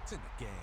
It's in the game.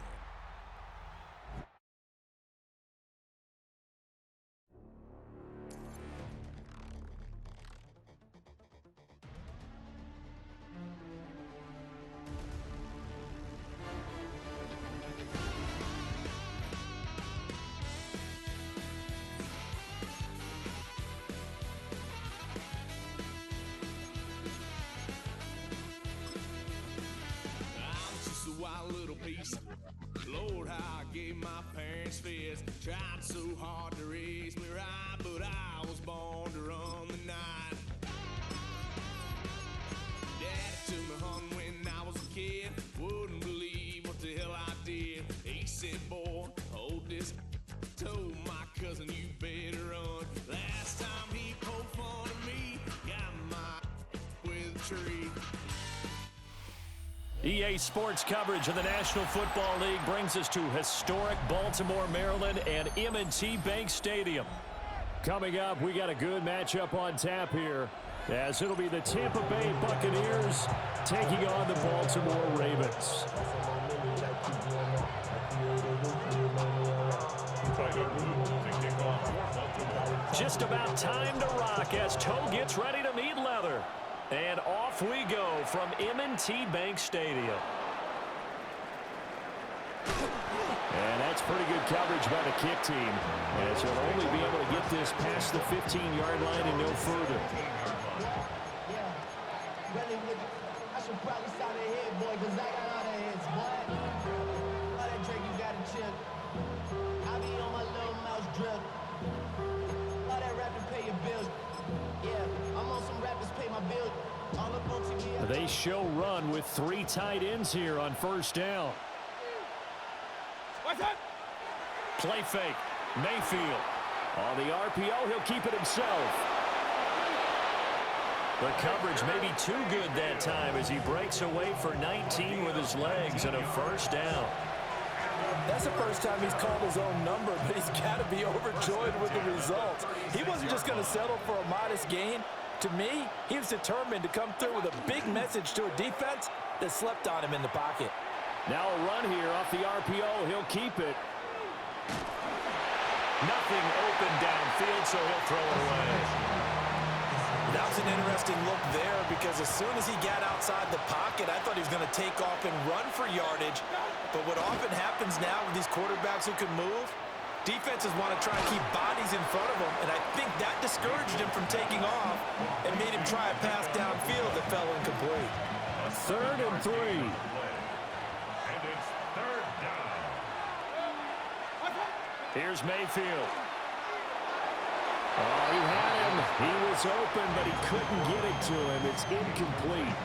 Lord, how I gave my parents fist. Tried so hard to raise me right, but I was born to run the night. Daddy took me home when I was a kid. Wouldn't believe what the hell I did. He said, boy, hold this. Told my cousin, you better run. Last time he poked fun of me, got my with a tree. EA Sports coverage of the National Football League brings us to historic Baltimore, Maryland, and M&T Bank Stadium. Coming up, we got a good matchup on tap here, as it'll be the Tampa Bay Buccaneers taking on the Baltimore Ravens. Just about time to rock as Toe gets ready to meet leather. And off we go from M&T Bank Stadium. And that's pretty good coverage by the kick team, as he'll only be able to get this past the 15-yard line and no further. I should probably sign a head, boy, because I got all the heads, boy. All that drink, you got to chip. I be on my little mouse drip. All that rap to pay your bills. Yeah, I'm on some rappers pay my bill. All up on TV. They show run with 3 tight ends here on first down. What's that? Play fake. Mayfield. On the RPO, he'll keep it himself. The coverage may be too good that time as he breaks away for 19 with his legs and a first down. That's the first time he's called his own number, but he's got to be overjoyed with the results. He wasn't just going to settle for a modest gain. To me, he was determined to come through with a big message to a defense that slept on him in the pocket. Now a run here off the RPO. He'll keep it. Nothing open downfield, so he'll throw it away. That was an interesting look there because as soon as he got outside the pocket, I thought he was going to take off and run for yardage. But what often happens now with these quarterbacks who can move, defenses want to try and keep bodies in front of them, and I think that discouraged him from taking off and made him try a pass downfield that fell incomplete. 3rd and 3. And it's 3rd down. Here's Mayfield. Oh, he had him. He was open, but he couldn't get it to him. It's incomplete.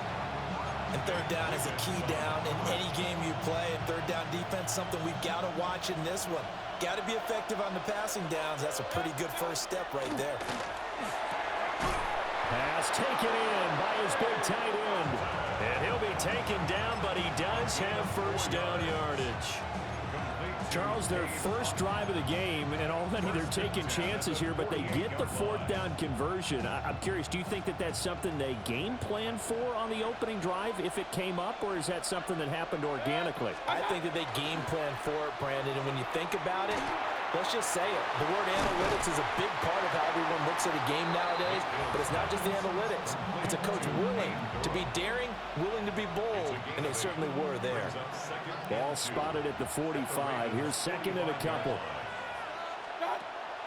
And 3rd down is a key down in any game you play. And 3rd down defense, something we've got to watch in this one. Got to be effective on the passing downs. That's a pretty good first step right there. Pass taken in by his big tight end. And he'll be taken down, but he does have first down yardage. Charles, their first drive of the game, and already they're taking chances here, but they get the 4th down conversion. I'm curious, do you think that that's something they game plan for on the opening drive if it came up, or is that something that happened organically? I think that they game plan for it, Brandon, and when you think about it, let's just say it. The word analytics is a big part of how everyone looks at a game nowadays, but it's not just the analytics. It's a coach willing to be daring, willing to be bold, and they certainly were there. Ball spotted at the 45. Here's 2nd and a couple.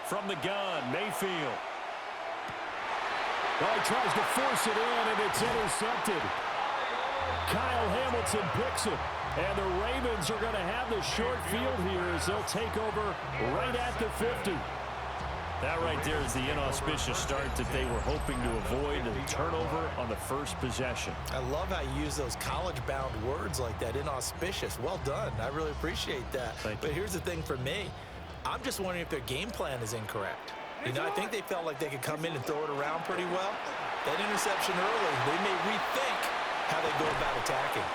From the gun, Mayfield. Well, he tries to force it in, and it's intercepted. Kyle Hamilton picks it. And the Ravens are going to have the short field here as they'll take over right at the 50. That right there is the inauspicious start that they were hoping to avoid, and turnover on the first possession. I love how you use those college-bound words like that, inauspicious. Well done. I really appreciate that. But here's the thing for me. I'm just wondering if their game plan is incorrect. You know, I think they felt like they could come in and throw it around pretty well. That interception early, they may rethink how they go about attacking.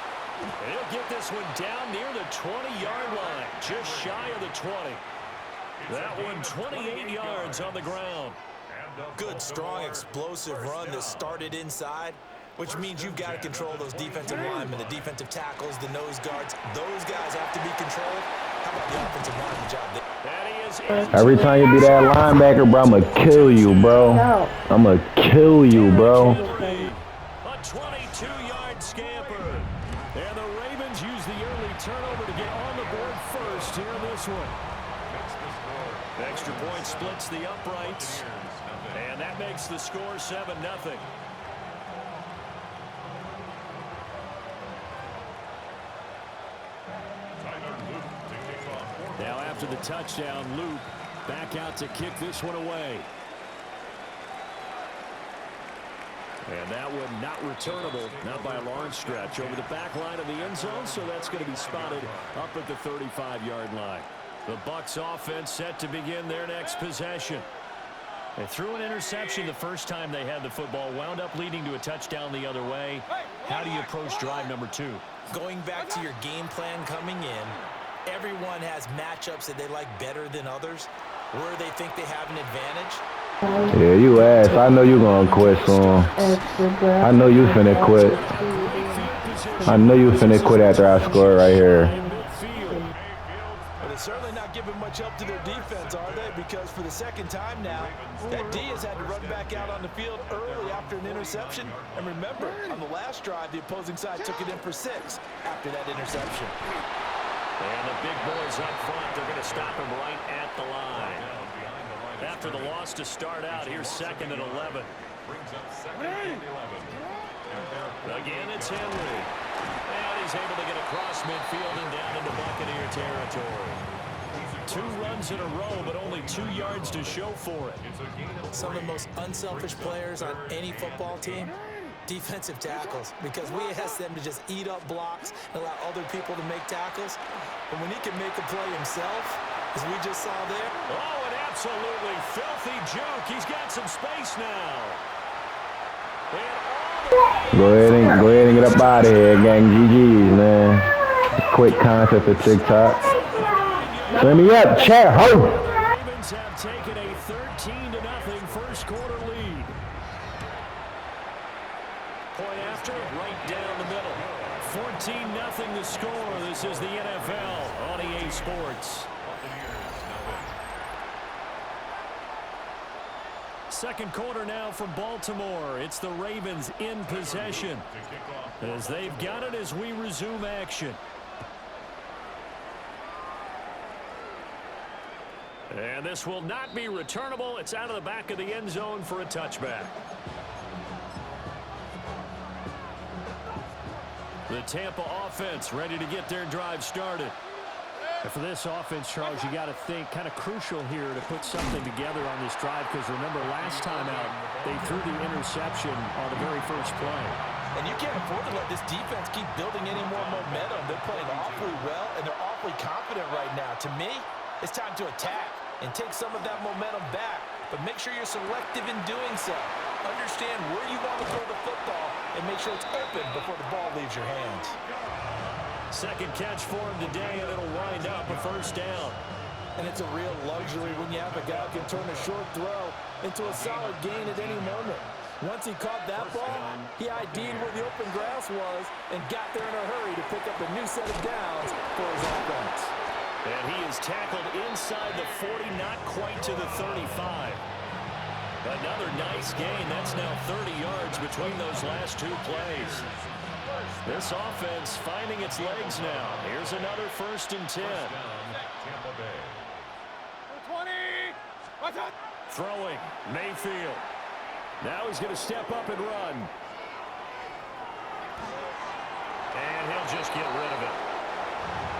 He'll get this one down near the 20-yard line, just shy of the 20. That one 28 yards on the ground. Good, strong, explosive run that started inside. which means you've got to control those defensive linemen, the defensive tackles, the nose guards. Those guys have to be controlled. How about the offensive lineman job there? Every time you be that linebacker, bro, I'm going to kill you, bro. I'm going to kill you, bro. A 22-yard scamper. And the Ravens use the early turnover to get on the board first here in this one. Extra point splits the uprights. And that makes the score 7-0. Now after the touchdown, Luke back out to kick this one away. And that one not returnable, not by a long stretch, over the back line of the end zone, so that's going to be spotted up at the 35-yard line. The Bucs offense set to begin their next possession. They threw an interception the first time they had the football, wound up leading to a touchdown the other way. How do you approach drive number 2? Going back to your game plan coming in, everyone has matchups that they like better than others, where they think they have an advantage. Yeah, you ass. I know you going to quit soon. I know you finna quit. I know you finna quit after I score right here. But they're certainly not giving much help to their defense, are they? Because for the second time now, that D has had to run back out on the field early after an interception. And remember, on the last drive, the opposing side took it in for 6 after that interception. And the big boys up front, they're going to stop him right at the line. After the loss to start out, here's 2nd and 11. Again, it's Henry. And he's able to get across midfield and down into Buccaneer territory. 2 runs in a row, but only 2 yards to show for it. Some of the most unselfish players on any football team, defensive tackles, because we ask them to just eat up blocks and allow other people to make tackles. But when he can make a play himself, as we just saw there. Oh, an absolutely filthy juke. He's got some space now. Go ahead and get up out of here, gang. GG's, man. Quick concept of TikTok. Let me up, chat, ho! The Ravens have taken a 13-0 first quarter lead. Point after, right down the middle. 14-0 the score. This is the NFL on EA Sports. Second quarter now from Baltimore. It's the Ravens in possession as they've got it as we resume action. And this will not be returnable. It's out of the back of the end zone for a touchback. The Tampa offense ready to get their drive started. And for this offense, Charles, you got to think kind of crucial here to put something together on this drive, because remember last time out they threw the interception on the very first play. And you can't afford to let this defense keep building any more momentum. They're playing awfully well, and they're awfully confident right now. To me, it's time to attack and take some of that momentum back, but make sure you're selective in doing so. Understand where you want to throw the football and make sure it's open before the ball leaves your hands. Second catch for him today, and it'll wind up a first down. And it's a real luxury when you have a guy who can turn a short throw into a solid gain at any moment. Once he caught that ball, he ID'd where the open grass was and got there in a hurry to pick up a new set of downs for his offense. And he is tackled inside the 40, not quite to the 35. Another nice gain. That's now 30 yards between those last 2 plays. This offense finding its legs now. Here's another 1st and 10. Throwing, Mayfield. Now he's going to step up and run. And he'll just get rid of it.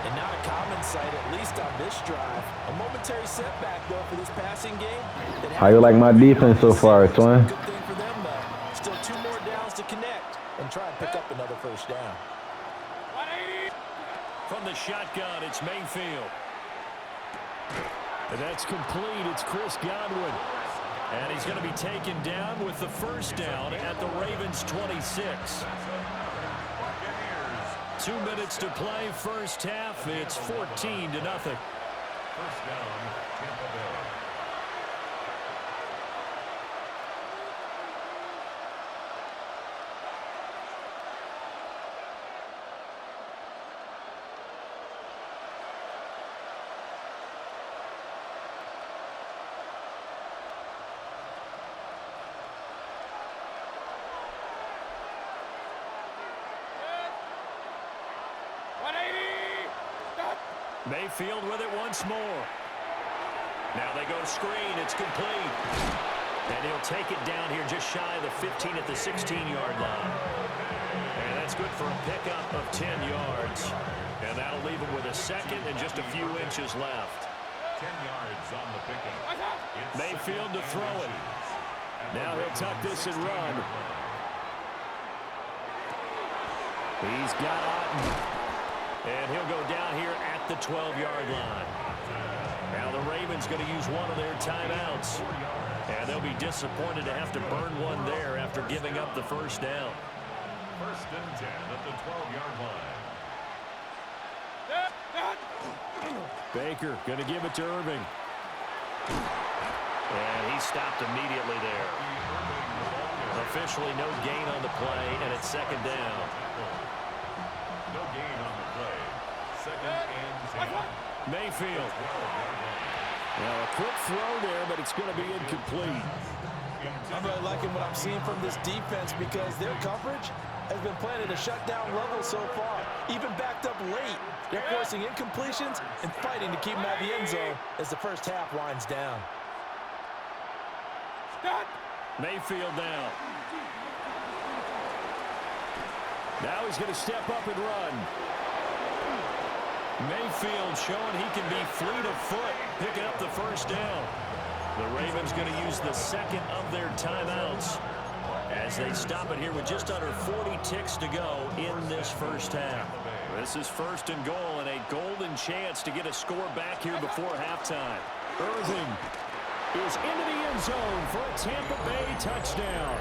And not a common sight, at least on this drive. A momentary setback, though, for this passing game. How you like my defense so far, Twin? Good thing for them, though. Still 2 more downs to connect and try and pick up another first down. From the shotgun, it's Mayfield. And that's complete. It's Chris Godwin. And he's going to be taken down with the first down at the Ravens' 26. 2 minutes to play first half. It's 14-0. First down, Tampa Bay. Mayfield with it once more. Now they go screen. It's complete. And he'll take it down here just shy of the 15 at the 16-yard line. And that's good for a pickup of 10 yards. And that'll leave him with a second and just a few inches left. 10 yards on the pickup. Mayfield to throw it. Now he'll tuck this and run. He's got Otten. And he'll go down here at the 12-yard line. Now the Ravens going to use one of their timeouts. And they'll be disappointed to have to burn one there after giving up the first down. First and 10 at the 12-yard line. Baker going to give it to Irving. And he stopped immediately there. Officially no gain on the play, and it's second down. No gain on the play. Second and 10. Mayfield. Now a quick throw there, but it's going to be incomplete. I'm really liking what I'm seeing from this defense because their coverage has been playing at a shutdown level so far. Even backed up late, they're forcing incompletions and fighting to keep them out of the end zone as the first half winds down. Mayfield down. Now he's going to step up and run. Mayfield showing he can be fleet of foot, picking up the first down. The Ravens going to use the second of their timeouts as they stop it here with just under 40 ticks to go in this first half. This is first and goal and a golden chance to get a score back here before halftime. Irving is into the end zone for a Tampa Bay touchdown.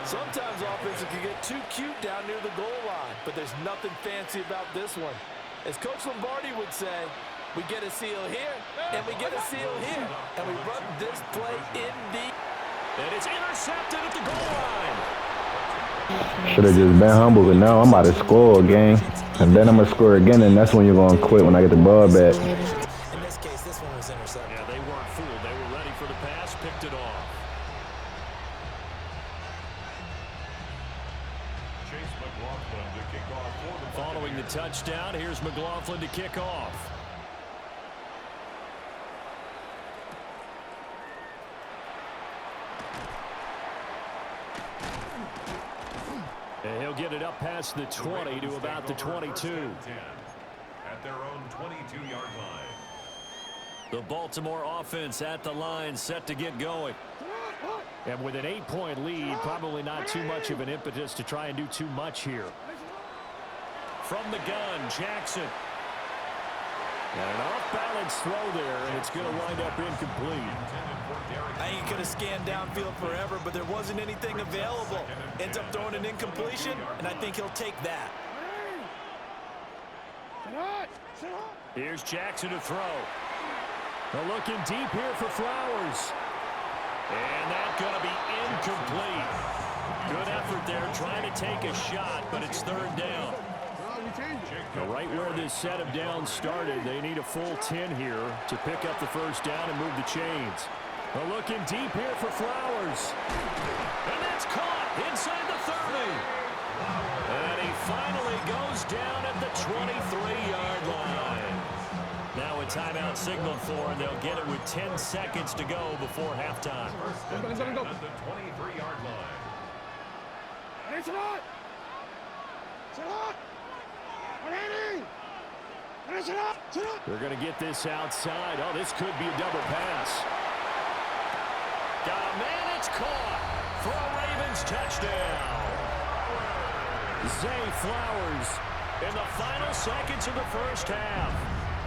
Sometimes offenses can get too cute down near the goal line, but there's nothing fancy about this one. As Coach Lombardi would say, we get a seal here, and we get a seal here, and we run this play in the... And it's intercepted at the goal line. Should have just been humble, but now I'm about to score again. And then I'm going to score again, and that's when you're going to quit when I get the ball back. In this case, this one was intercepted. Yeah, they weren't fooled. They were ready for the pass, picked it off. Chase McLaughlin to kick off for the Following the touchdown, here's McLaughlin to kick off. And he'll get it up past the 20 to about the 22. At their own 22-yard line. The Baltimore offense at the line, set to get going. And with an 8-point lead, probably not too much of an impetus to try and do too much here. From the gun, Jackson. And an off-balance throw there, and it's going to wind up incomplete. I think he could have scanned downfield forever, but there wasn't anything available. Ends up throwing an incompletion, and I think he'll take that. Here's Jackson to throw. They're looking deep here for Flowers. And that's going to be incomplete. Good effort there trying to take a shot, but it's third down. Right where this set of downs started, they need a full 10 here to pick up the first down and move the chains. They're looking deep here for Flowers. And that's caught inside the 30. And he finally goes down at the 23-yard line. Now a timeout signaled for, and they'll get it with 10 seconds to go before halftime. At the 23-yard line. They're going to get this outside. Oh, this could be a double pass. Got a man, it's caught for a Ravens touchdown. Zay Flowers in the final seconds of the first half.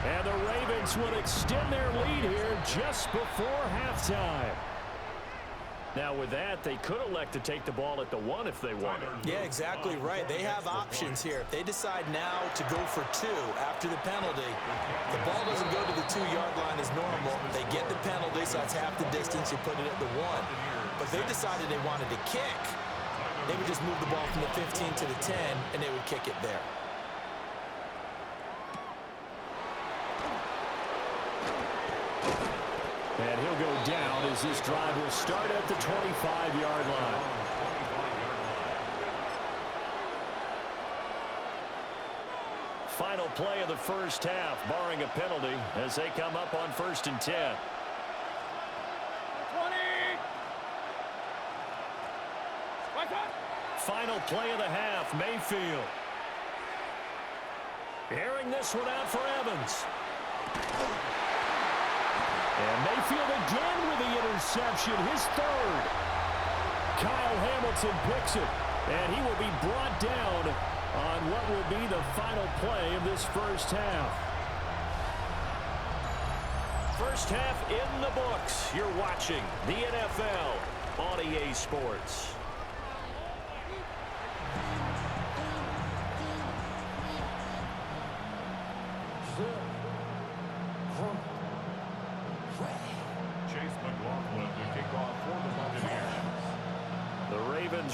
And the Ravens will extend their lead here just before halftime. Now with that, they could elect to take the ball at the 1 if they wanted. Yeah, exactly right. They have options here. If they decide now to go for 2 after the penalty, the ball doesn't go to the 2-yard line as normal. They get the penalty, so that's half the distance. You put it at the 1. But if they decided they wanted to kick, they would just move the ball from the 15 to the 10, and they would kick it there. And he'll go down as this drive will start at the 25-yard line. Final play of the first half, barring a penalty, as they come up on 1st and 10. 20. Final play of the half, Mayfield. Airing this one out for Evans. And Mayfield again with the interception, his third. Kyle Hamilton picks it, and he will be brought down on what will be the final play of this first half. First half in the books. You're watching the NFL on EA Sports.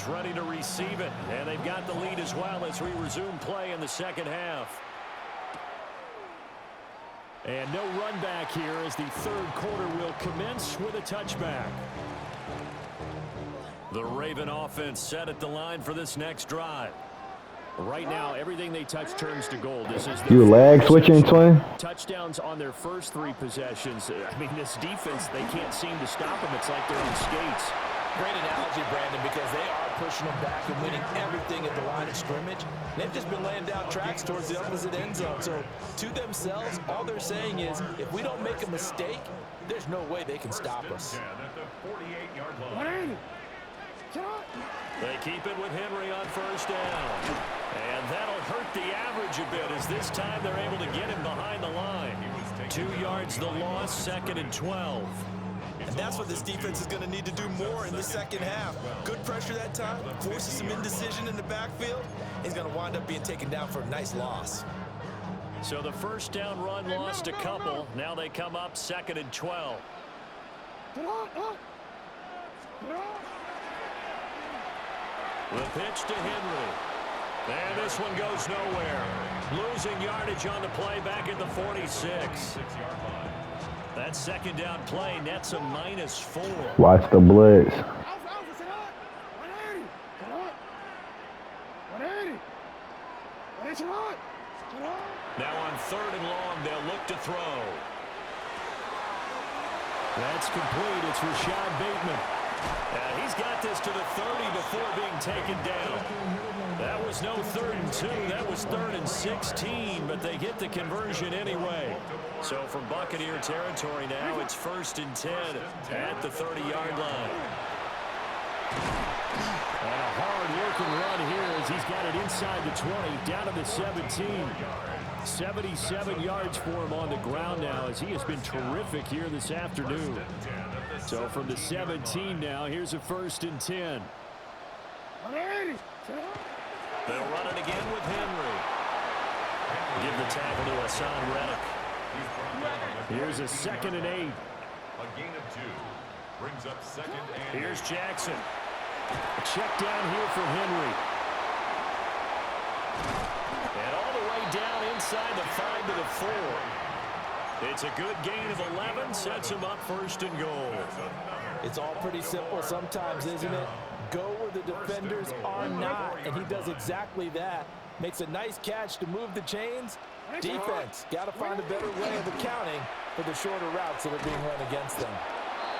Ready to receive it, and they've got the lead as well as we resume play in the second half. And no run back here as the third quarter will commence with a touchback. The Raven offense set at the line for this next drive. Right now, everything they touch turns to gold. This is You lag switching, Twin? Touchdowns on their first 3 possessions. I mean, this defense, they can't seem to stop them. It's like they're on skates. Great analogy, Brandon, because they are pushing them back and winning everything at the line of scrimmage. They've just been laying down tracks towards the opposite end zone. So to themselves, all they're saying is, if we don't make a mistake, there's no way they can stop us. They keep it with Henry on first down. And that'll hurt the average a bit as this time they're able to get him behind the line. 2 yards the loss, 2nd and 12. And that's what this defense is going to need to do more in the second half. Good pressure that time, forces some indecision in the backfield. He's going to wind up being taken down for a nice loss. So the first down run lost a couple. Now they come up 2nd and 12. The pitch to Henry. And this one goes nowhere. Losing yardage on the play back at the 46. That second down play nets a -4. Watch the blitz. Now on 3rd and long, they'll look to throw. That's complete. It's Rashad Bateman. And he's got this to the 30 before being taken down. That was no 3rd and 2. That was 3rd and 16, but they get the conversion anyway. So from Buccaneer territory now, it's 1st and 10 at the 30-yard line. And a hard-working run here as he's got it inside the 20, down to the 17. 77 yards for him on the ground now as he has been terrific here this afternoon. So from the 17 now, here's a 1st and 10. They'll run it again with Henry. Give the tackle to Hassan Reddick. Here's a 2nd and 8. A gain of 2 brings up 2nd and 8. Here's Jackson. A check down here for Henry. And all the way down inside the 5 to the 4. It's a good gain of 11, sets him up 1st and goal. It's all pretty simple sometimes, isn't it? Go where the defenders are not, and he does exactly that. Makes a nice catch to move the chains. Defense, got to find a better way of accounting for the shorter routes that are being run against them.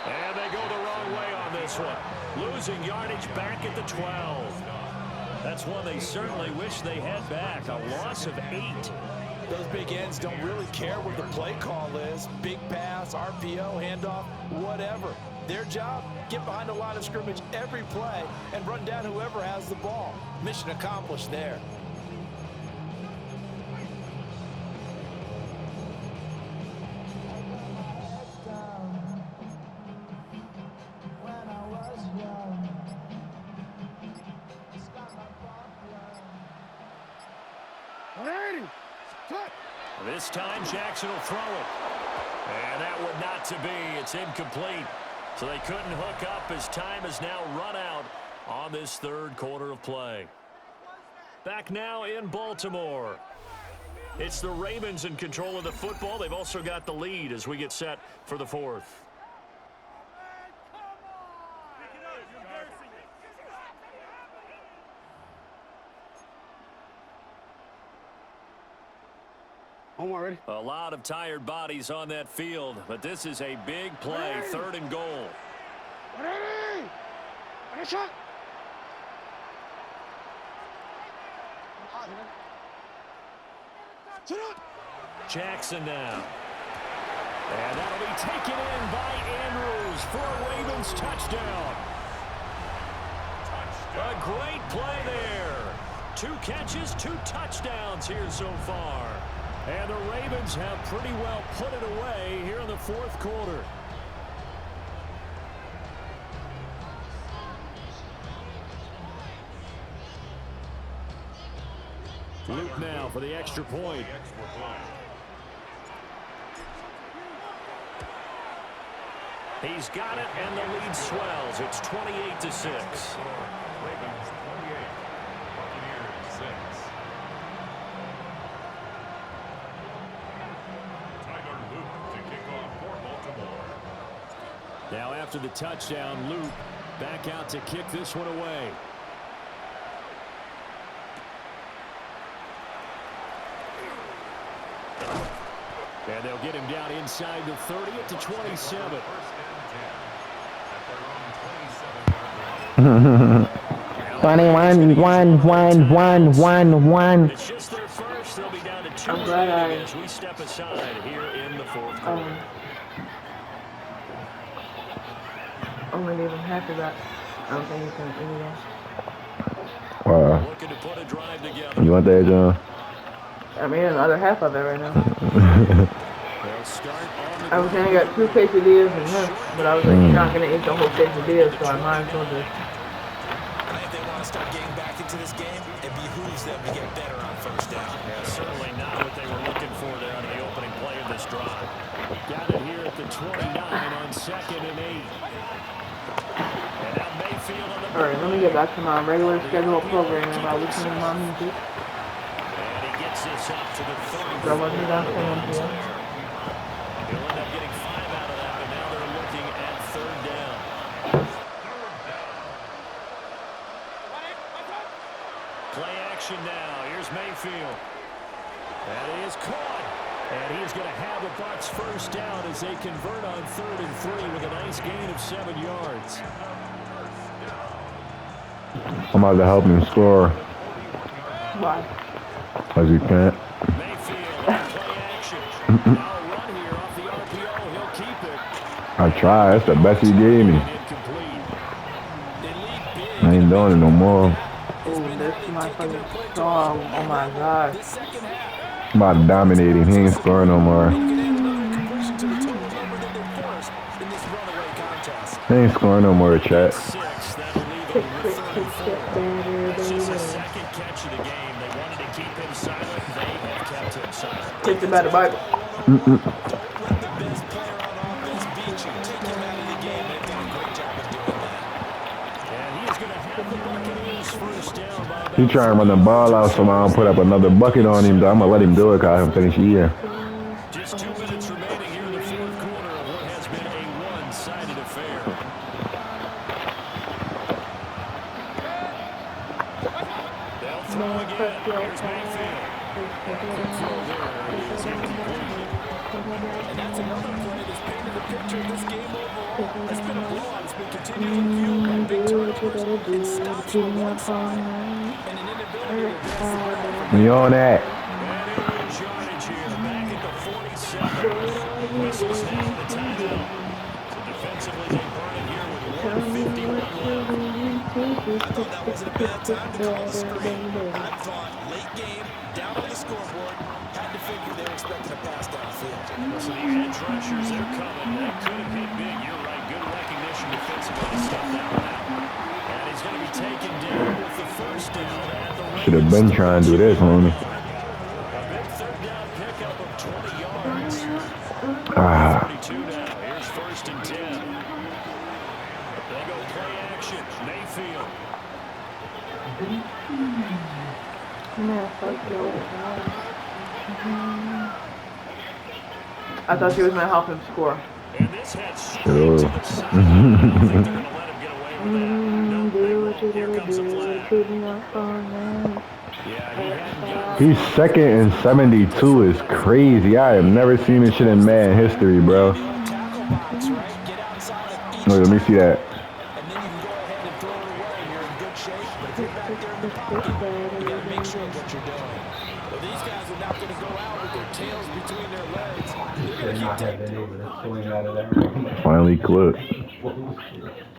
And they go the wrong way on this one. Losing yardage back at the 12. That's one they certainly wish they had back. A loss of 8. Those big ends don't really care what the play call is. Big pass, RPO, handoff, whatever. Their job, get behind the line of scrimmage every play and run down whoever has the ball. Mission accomplished there. This time Jackson will throw it. And that would not to be. It's incomplete. So they couldn't hook up as time has now run out on this 3rd quarter of play. Back now in Baltimore. It's the Ravens in control of the football. They've also got the lead as we get set for the 4th. A lot of tired bodies on that field, but this is a big play, 3rd and goal. Jackson now. And that'll be taken in by Andrews for a Ravens touchdown. A great play there. 2 catches, 2 touchdowns here so far. And the Ravens have pretty well put it away here in the 4th quarter. Luke now for the extra point. He's got it, and the lead swells. It's 28-6. Ravens 28, Buccaneers 6. Tyler Luke to kick off for Baltimore. Now after the touchdown, Luke back out to kick this one away. And they'll get him down inside the 30 at the 27. 21, 1, 1, 1, 1, 1. It's just their first. They'll be down to 2 I'm glad as we step aside here in the 4th quarter. Only leave him happy about. I don't think he's going to anything. Wow. Looking to put a drive together. You want that, John? I'm in the other half of it right now. They'll start on the I was saying I got 2 quesadillas and him, but I was like, you're not going to eat the whole quesadilla, so I might as well just. If they want to start getting back into this game, it behooves them to get better on 1st down. Yeah, certainly not what they were looking for there on the opening play of this drive. Got it here at the 29 on 2nd and 8. And now Mayfield on the. Alright, let me get back to my regular scheduled programming about listening to my music. And he gets this up to the 30. So what did I say on here? He'll end up getting 5 out of that, but now they're looking at 3rd down. Play action now. Here's Mayfield. That is caught. And he's going to have the Bucs 1st down as they convert on 3rd and 3 with a nice gain of 7 yards. I'm about to help him score. Why? Because he can't. Mayfield on play action. Now a run here off the RPO. He'll keep it. I tried. That's the best he gave me. Incomplete. They lead big. I ain't doing it no more. Ooh, this motherfucking song. Oh my god. I'm about to dominate him. He ain't scoring no more. He ain't scoring no more, chat. 6. That'll leave them with 34. It's just his 2nd catch of the game. They wanted to keep him silent. They have kept him silent. Take the better bite. Let the best player on offense beat you. Take him out of the game. They've done a great job of doing that. And he's going to have the Buccaneers 1st down by about He trying to run the ball out so I don't put up another bucket on him. I'm going to let him do it because I can finish the year. just 2 minutes remaining here in the 4th quarter of what has been a one-sided affair. They'll throw again. Here's Mayfield. Quick throw there is incomplete. And that's another play that's painted the picture of this game overall. It's been a blowout. It's been continually fueled by big turnovers and stops on one side and an inability to advance the ball. We on that. And in yardage here, back at the 47. Whistle snap the timeout. So defensively, they burn it here with 1:51 left. I thought that wasn't a bad time to call the screen. I thought late game, down on the scoreboard, had to figure they were expecting a pass downfield. So the edge rushers, they're coming. That could have been big. You're right. Good recognition defensively to stuff that one out. And he's going to be taken down with the 1st down at the Should have been trying to do this, homie. A big 3rd down pickup of 20 yards. 32 now. Here's 1st and 10. They go play action. Mayfield. I thought she was going to help him score. And this head straight to the side. I don't think they're going to let him get away with that. No, they won't. Here comes the flag. He's second and 72 is crazy. I have never seen this shit in Madden history, bro. Wait, let me see that. And then you can go ahead and throw it away and you're in good shape. But if you're back there in the pocket, you got to make sure of what you're doing. Well, these guys are not going to go out with their tails between their legs. They're going to keep taking. Finally clipped.